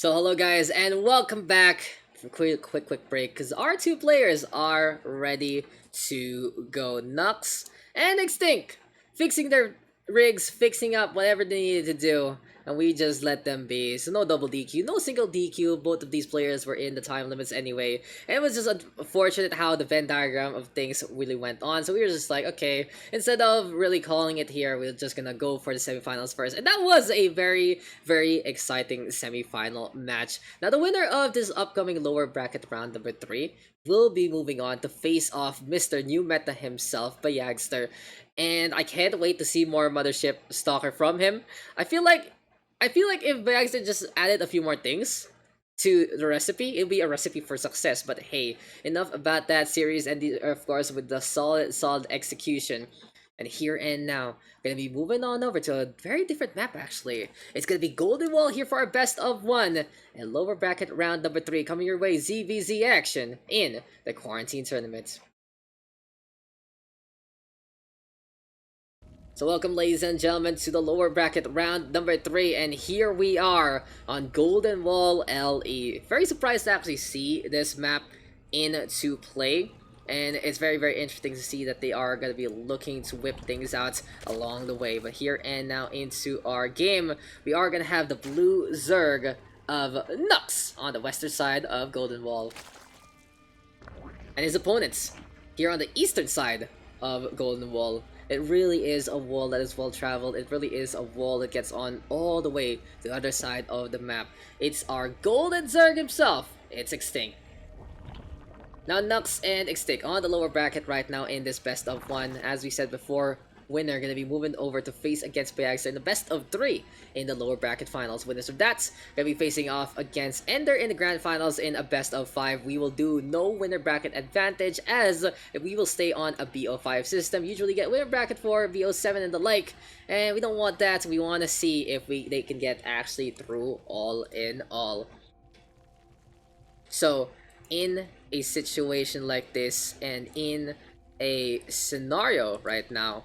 So hello guys and welcome back for quick break because our two players are ready to go. Nuks and XtinC fixing their rigs, fixing up whatever they needed to do, and we just let them be. So no double DQ, no single DQ. Both of these players were in the time limits anyway, and it was just unfortunate how the Venn diagram of things really went on. So we were just like, okay, instead of really calling it here, we're just gonna go for the semifinals first, and that was a very exciting semifinal match. Now the winner of this upcoming lower bracket round number 3 will be moving on to face off Mr. New Meta himself, Bayagster, and I can't wait to see more Mothership Stalker from him. I feel like if Bayagster just added a few more things to the recipe, it'll be a recipe for success. But hey, enough about that series, and of course with the solid execution. And here and now, gonna be moving on over to a very different map actually. It's gonna be Golden Wall here for our best of 1 and lower bracket round number 3 coming your way. ZVZ action in the quarantine tournament. So welcome ladies and gentlemen to the lower bracket round number 3, and here we are on Golden Wall LE. Very surprised to actually see this map into play, and it's very interesting to see that they are going to be looking to whip things out along the way. But here and now into our game, we are going to have the blue Zerg of Nuks on the western side of Golden Wall, and his opponents here on the eastern side of Golden Wall. It really is a wall that is well traveled. It really is a wall that gets on all the way to the other side of the map. It's our Golden Zerg himself. It's XtinC. Now Nuks and XtinC on the lower bracket right now in this best of 1. As we said before, winner gonna be moving over to face against Bayagster in the best of 3 in the lower bracket finals. Winners of that's gonna be facing off against Ender in the grand finals in a best of 5. We will do no winner bracket advantage, as we will stay on a BO5 system. Usually get winner bracket for BO7 and the like, and we don't want that. We want to see if they can get actually through all in all. So in a situation like this, and in a scenario right now,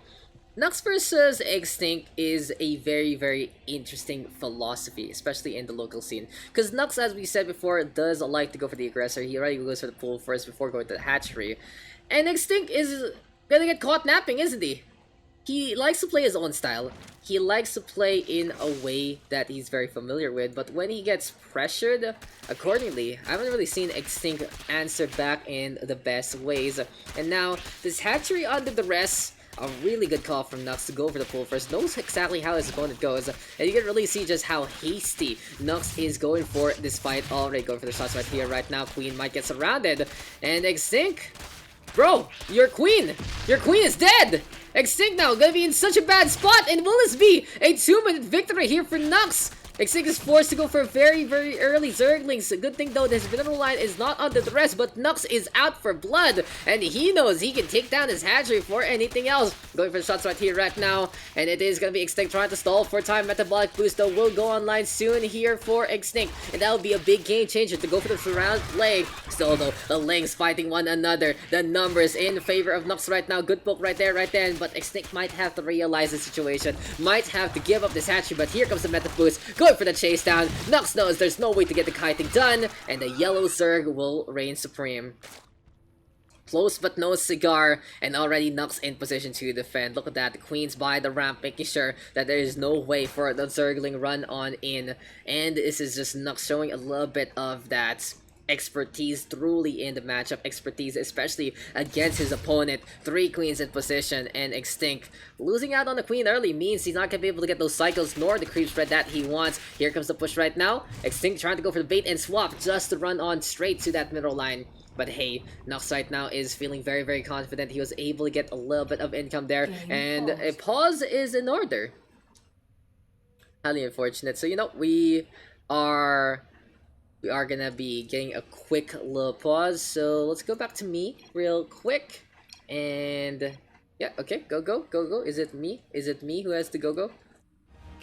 Nuks versus XtinC is a very interesting philosophy, especially in the local scene. Because Nuks, as we said before, does like to go for the aggressor. He already goes for the pool first before going to the hatchery. And XtinC is gonna get caught napping, isn't he? He likes to play his own style. He likes to play in a way that he's very familiar with, but when he gets pressured accordingly, I haven't really seen XtinC answer back in the best ways. And now, this hatchery under the rest, a really good call from Nuks to go for the pull first. Knows exactly how his opponent goes, and you can really see just how hasty Nuks is going for this fight. Already going for the shots right here, right now. Queen might get surrounded, and XtinC, bro, your queen is dead. XtinC now gonna be in such a bad spot, and will this be a 2-minute victory here for Nuks? XtinC is forced to go for very early Zerglings. Good thing though, this mineral line is not under the rest, but Nuks is out for blood, and he knows he can take down his hatchery for anything else. Going for the shots right here, right now, and it is gonna be XtinC trying to stall for time. Metabolic boost though will go online soon here for XtinC, and that will be a big game changer to go for the surround play. Still though, the Lings fighting one another. The numbers in favor of Nuks right now. Good poke right there, but XtinC might have to realize the situation, might have to give up this hatchery, but here comes the meta boost. Going for the chase down. Nuks knows there's no way to get the kiting done, and the yellow Zerg will reign supreme. Close but no cigar, and already Nuks in position to defend. Look at that, the Queen's by the ramp, making sure that there is no way for the Zergling run on in. And this is just Nuks showing a little bit of that expertise truly in the matchup, expertise especially against his opponent. 3 queens in position, and XtinC losing out on the queen early means he's not gonna be able to get those cycles nor the creep spread that he wants. Here comes the push right now. XtinC trying to go for the bait and swap just to run on straight to that middle line. But hey, Nuks right now is feeling very confident. He was able to get a little bit of income there, and a pause is in order. Highly unfortunate. So you know, we are gonna be getting a quick little pause, so let's go back to me real quick. And yeah, okay, go. Is it me who has to go?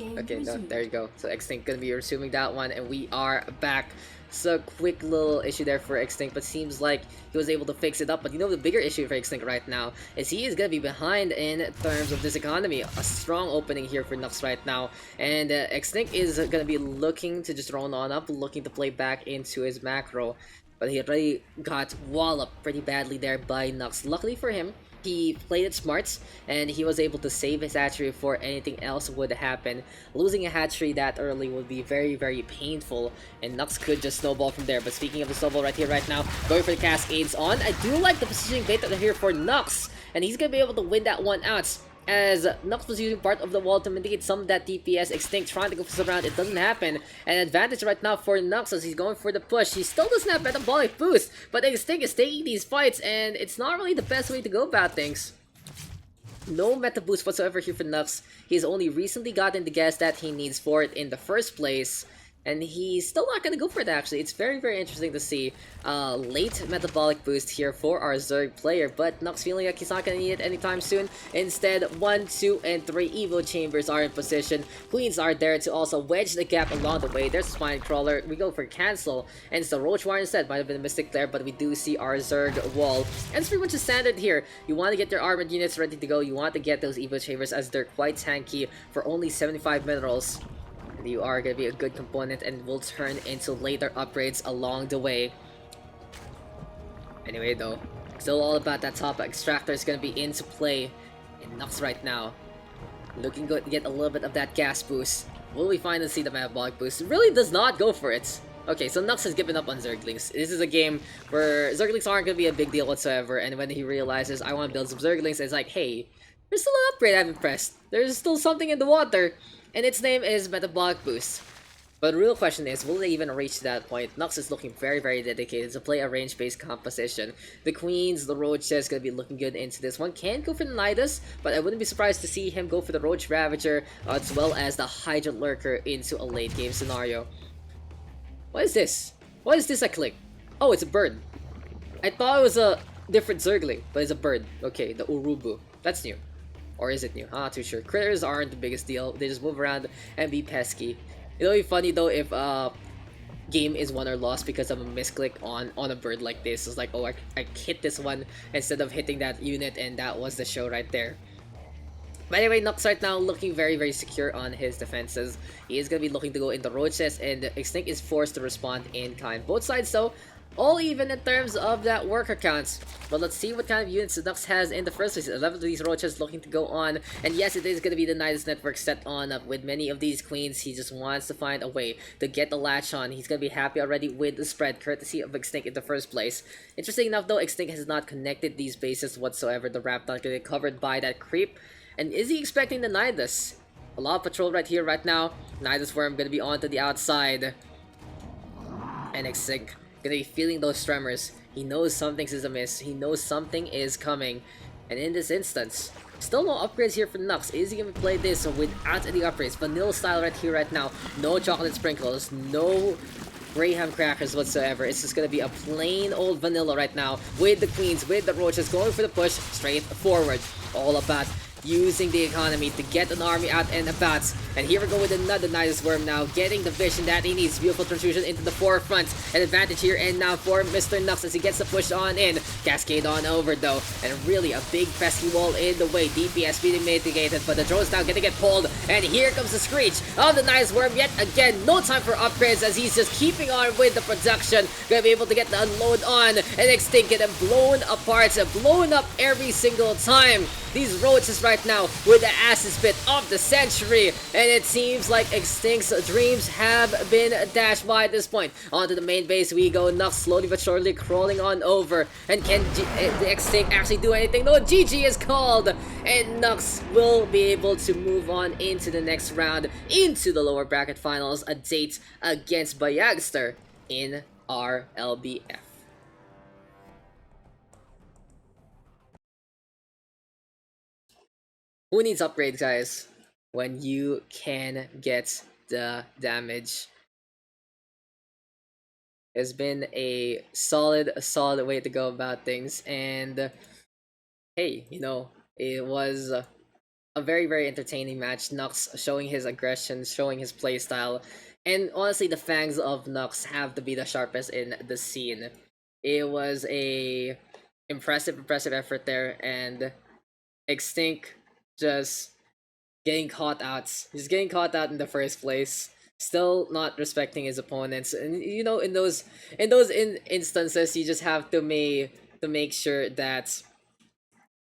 Okay, no, there you go. So XtinC gonna be resuming that one, and we are back. So quick little issue there for XtinC, but seems like he was able to fix it up. But you know the bigger issue for XtinC right now is he is gonna be behind in terms of this economy. A strong opening here for Nuks right now, and XtinC is gonna be looking to just roll on up, looking to play back into his macro. But he already got walloped pretty badly there by Nuks. Luckily for him, he played it smart, and he was able to save his hatchery before anything else would happen. Losing a hatchery that early would be very, very painful, and Nux could just snowball from there. But speaking of the snowball right here, right now, going for the Cascades on. I do like the positioning bait here for Nux, and he's gonna be able to win that one out, as Nux was using part of the wall to mitigate some of that DPS. XtinC trying to go for some round, it doesn't happen. An advantage right now for Nux as he's going for the push. He still doesn't have metabolic boost, but XtinC is taking these fights, and it's not really the best way to go about things. No meta boost whatsoever here for Nux. He's only recently gotten the gas that he needs for it in the first place, and he's still not gonna go for it actually. It's very, very interesting to see late metabolic boost here for our Zerg player, but Nux feeling like he's not gonna need it anytime soon. Instead, 1, 2, and 3 Evo Chambers are in position. Queens are there to also wedge the gap along the way. There's a Spine Crawler. We go for cancel, and it's the Roach Warren instead. Might have been a mistake there, but we do see our Zerg wall. And it's pretty much a standard here. You want to get your armored units ready to go. You want to get those Evo Chambers as they're quite tanky for only 75 minerals. You are going to be a good component and will turn into later upgrades along the way. Anyway though, still all about that top extractor is going to be into play in Nux right now. Looking good to get a little bit of that gas boost. Will we finally see the metabolic boost? It really does not go for it. Okay, so Nux has given up on Zerglings. This is a game where Zerglings aren't going to be a big deal whatsoever, and when he realizes I want to build some Zerglings, it's like, hey, there's still an upgrade I haven't pressed. There's still something in the water, and its name is Metabolic Boost. But the real question is, will they even reach that point? Nux is looking very, very dedicated to play a range-based composition. The Queens, the Roach is going to be looking good into this one. Can go for the Nidus, but I wouldn't be surprised to see him go for the Roach Ravager, as well as the Hydra Lurker into a late-game scenario. What is this? What is this I clicked? Oh, it's a bird. I thought it was a different Zergling, but it's a bird. Okay, the Urubu. That's new. Or is it new? I'm not too sure. Critters aren't the biggest deal. They just move around and be pesky. It'll be funny though if game is won or lost because of a misclick on a bird like this. It's like, oh, I hit this one instead of hitting that unit, and that was the show right there. But anyway, Nux right now looking very, very secure on his defenses. He is going to be looking to go into Roaches, and XtinC is forced to respond in kind. Both sides though, all even in terms of that worker counts. But let's see what kind of units the Nux has in the first place. 11 of these Roaches looking to go on. And yes, it is going to be the Nidus network set on up with many of these Queens. He just wants to find a way to get the latch on. He's going to be happy already with the spread, courtesy of XtinC in the first place. Interesting enough though, XtinC has not connected these bases whatsoever. The Raptor going to get covered by that creep. And is he expecting the Nidus? A lot of patrol right here, right now. Nidus Worm going to be onto the outside. And XtinC gonna be feeling those tremors. He knows something is amiss. He knows something is coming. And in this instance, still no upgrades here for Nux. Is he gonna play this without any upgrades? Vanilla style right here, right now. No chocolate sprinkles. No Graham crackers whatsoever. It's just gonna be a plain old vanilla right now. With the Queens, with the Roaches, going for the push straight forward. All about using the economy to get an army out and about. And here we go with another Nidus Worm now, getting the vision that he needs. Beautiful transfusion into the forefront. An advantage here and now for Mr. Nux as he gets the push on in. Cascade on over though, and really a big pesky wall in the way. DPS being mitigated, but the drone's now gonna get pulled. And here comes the screech of the Nidus Worm yet again. No time for upgrades as he's just keeping on with the production. Gonna be able to get the unload on, and XtinC get blown apart, blown up every single time. These Roaches right now with the acid spit of the century, and it seems like XtinC's dreams have been dashed by at this point. Onto the main base we go. Nux slowly but surely crawling on over, and can the XtinC actually do anything? No, GG is called, and Nux will be able to move on into the next round, into the lower bracket finals, a date against Bayagster in our LBF. Who needs upgrades, guys, when you can get the damage? It's been a solid way to go about things, and hey, you know, it was a very very entertaining match. Nux showing his aggression, showing his playstyle, and honestly, the fangs of Nux have to be the sharpest in the scene. It was a impressive effort there, and XtinC just getting caught out. He's getting caught out in the first place. Still not respecting his opponents, and you know, in those instances, you just have to make sure that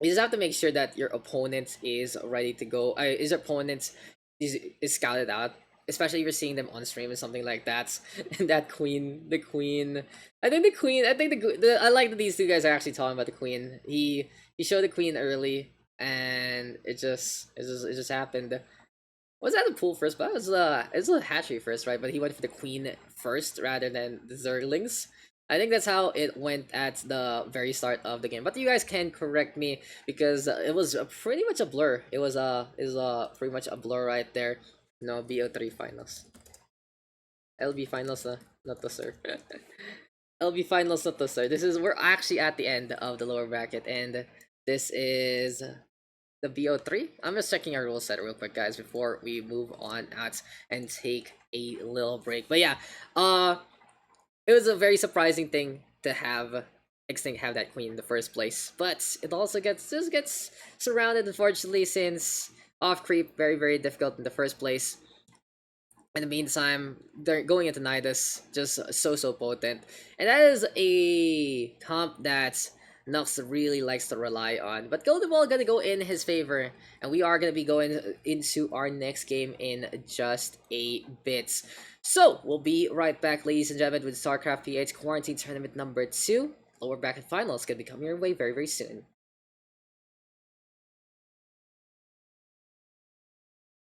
you just have to make sure that your opponent is ready to go. His opponent is scouted out, especially if you're seeing them on stream or something like that. And that queen, the queen, I think the queen. I think I like that these two guys are actually talking about the queen. He showed the queen early, and it just happened. Was that the pool first? But it was a hatchery first, right? But he went for the queen first rather than the zerglings. I think that's how it went at the very start of the game. But you guys can correct me because it was pretty much a blur. It was pretty much a blur right there. No, BO3 finals. LB finals, not the sir. LB finals, not the sir. This is we're actually at the end of the lower bracket, and this is the BO3. I'm just checking our rule set real quick, guys, before we move on out and take a little break. But yeah, it was a very surprising thing to have XtinC have that queen in the first place. But it also gets surrounded, unfortunately, since off creep very difficult in the first place. In the meantime, they're going into Nidus, just so potent. And that is a comp that Nux really likes to rely on. But Golden Ball gonna go in his favor, and we are gonna be going into our next game in just a bit. So we'll be right back, ladies and gentlemen, with StarCraft PH Quarantine Tournament number 2. Lower bracket finals gonna be coming your way very soon.